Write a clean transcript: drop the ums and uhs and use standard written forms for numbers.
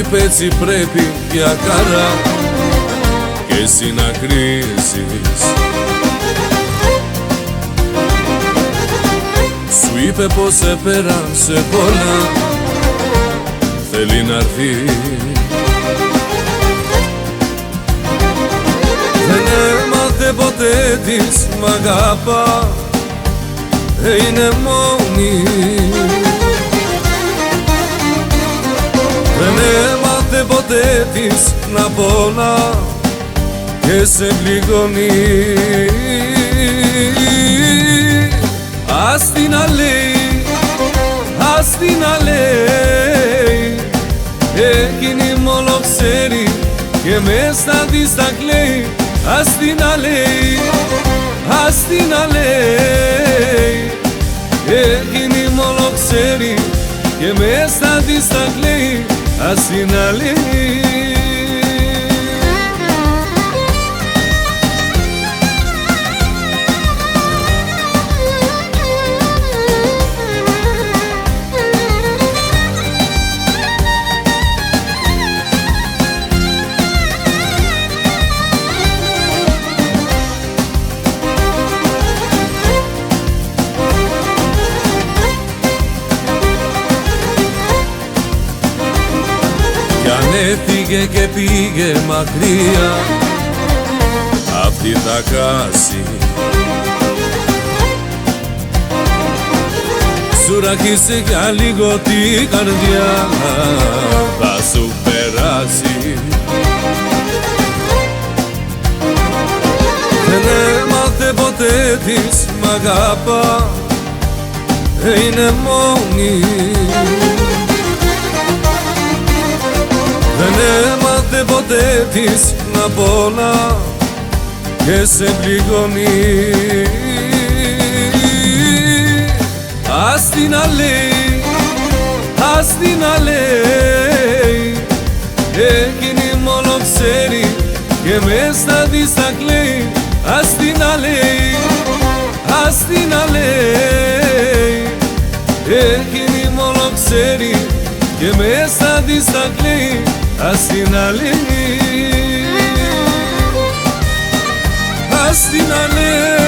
είπε έτσι πρέπει για χαρά και εσύ να κρίζεις. Σου είπε πως επέρασε πολλά, θέλει να'ρθεί. Δεν έμαθε ποτέ της μ' αγαπά, είναι μόνη. Δεν έμαθε ποτέ της να πονά και σε πληγώνει. Ας την να λέει, ας την να λέει, εκείνη μόνο ξέρει και μες στα της τα κλαίει. Ας την να λέει, ας την να λέει, εκείνη μόνο ξέρει και μες στα της τα κλαίει. Ας την να λέει. Κι αν έφυγε και πήγε μακριά, αυτή θα κάσει. Σου ραχίσει για λίγο την καρδιά, θα σου περάσει. Δεν έμαθε ποτέ της μ' αγαπά, είναι μόνη. Δεν έμαθε ποτέ της να πονά και σε πληγώνει. Ας την να λέει, ας την να λέει, εκείνη μόνο ξέρει και μες στα της τα κλαίει. Ας την να λέει, ας την να λέει, εκείνη μόνο ξέρει και μες στα της τα κλαίει. Ας την να λέει, ας την να λέει.